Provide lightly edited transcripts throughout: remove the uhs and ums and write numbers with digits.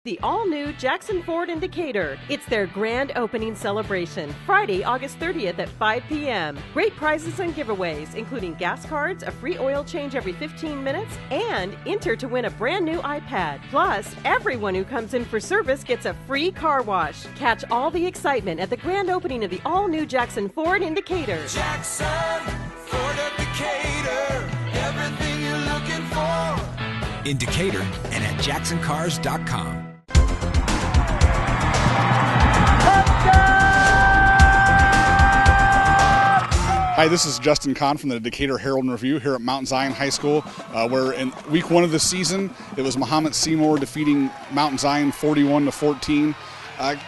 The all-new Jackson Ford in Decatur. It's their grand opening celebration, Friday, August 30th at 5 p.m. Great prizes and giveaways, including gas cards, a free oil change every 15 minutes, and enter to win a brand new iPad. Plus, everyone who comes in for service gets a free car wash. Catch all the excitement at the grand opening of the all-new Jackson Ford in Decatur. Jackson Ford of Decatur, everything you're looking for. In Decatur and at JacksonCars.com. Hi, this is Justin Kahn from the Decatur Herald and Review here at Mount Zion High School, where in week one of the season, it was Mohomet-Seymour defeating Mount Zion 41-14.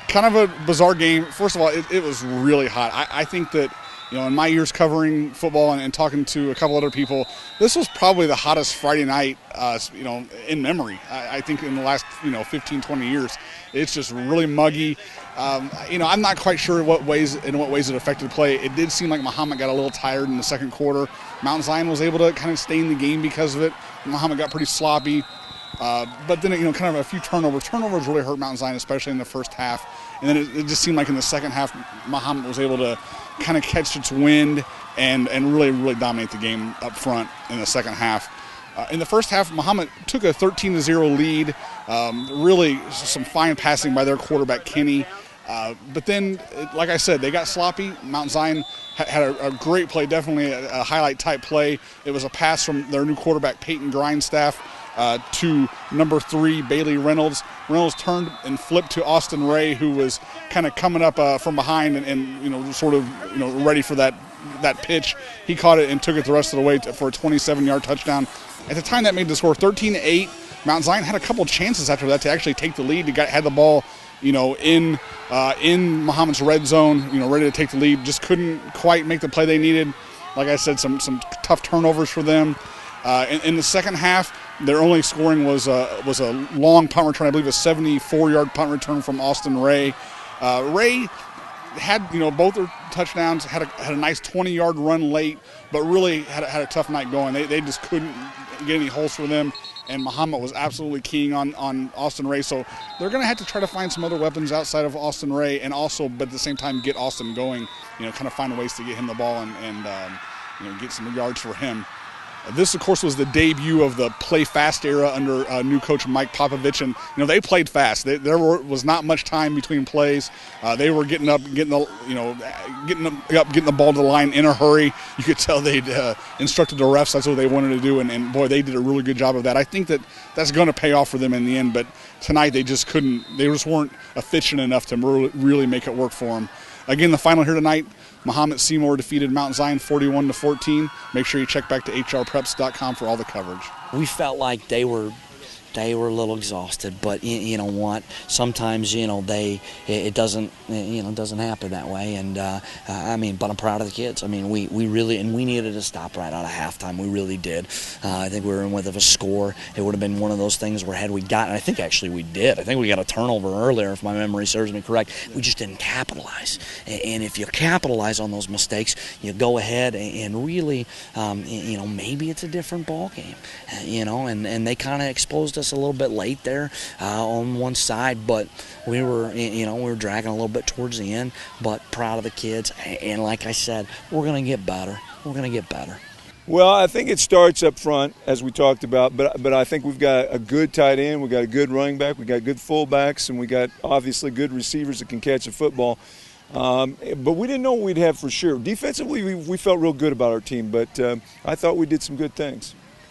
Kind of a bizarre game. First of all, it was really hot. I think that, in my years covering football and talking to a couple other people, this was probably the hottest Friday night, in memory. I think in the last, 15, 20 years. It's just really muggy. I'm not quite sure in what ways it affected play. It did seem like Mohomet got a little tired in the second quarter. Mount Zion was able to kind of stay in the game because of it. Mohomet got pretty sloppy. But then, kind of a few turnovers. Turnovers really hurt Mount Zion, especially in the first half. And then it just seemed like in the second half, Mohomet was able to kind of catch its wind and really, really dominate the game up front in the second half. In the first half, Mohomet took a 13-0 lead. Really some fine passing by their quarterback, Kenny. But then, like I said, they got sloppy. Mount Zion had a great play, definitely a highlight-type play. It was a pass from their new quarterback, Peyton Grindstaff, to number 3, Bailey Reynolds. Reynolds turned and flipped to Austin Ray, who was kind of coming up from behind and sort of ready for that pitch. He caught it and took it the rest of the way for a 27-yard touchdown. At the time, that made the score 13-8. Mount Zion had a couple chances after that to actually take the lead. He had the ball, in Mohomet's red zone, ready to take the lead. Just couldn't quite make the play they needed. Like I said, some tough turnovers for them. In the second half, their only scoring was a long punt return. I believe a 74-yard punt return from Austin Ray. Ray had both their touchdowns, had a nice 20-yard run late, but really had a tough night going. They just couldn't get any holes for them, and Mohomet was absolutely keying on Austin Ray. So they're going to have to try to find some other weapons outside of Austin Ray, and also, but at the same time, get Austin going. Kind of find ways to get him the ball and get some yards for him. This, of course, was the debut of the play fast era under new coach Mike Popovich, and they played fast. There was not much time between plays. They were getting the ball to the line in a hurry. You could tell they'd instructed the refs that's what they wanted to do, and boy, they did a really good job of that. I think that's going to pay off for them in the end. But tonight they just couldn't. They just weren't efficient enough to really make it work for them. Again, the final here tonight, Mohomet-Seymour defeated Mount Zion 41-14. Make sure you check back to hrpreps.com for all the coverage. We felt like they were a little exhausted, but you know what? Sometimes it doesn't happen that way. And but I'm proud of the kids. We really we needed to stop right out of halftime. We really did. I think we were in with a score. It would have been one of those things where had we gotten, I think actually we did. I think we got a turnover earlier, if my memory serves me correct. We just didn't capitalize. And if you capitalize on those mistakes, you go ahead and really, maybe it's a different ball game. And they kind of exposed us a little bit late there on one side, but we were dragging a little bit towards the end, but proud of the kids. And like I said, we're going to get better. Well, I think it starts up front, as we talked about, but I think we've got a good tight end, we've got a good running back, we've got good fullbacks, and we got obviously good receivers that can catch a football. But we didn't know what we'd have for sure. Defensively, we felt real good about our team, but I thought we did some good things.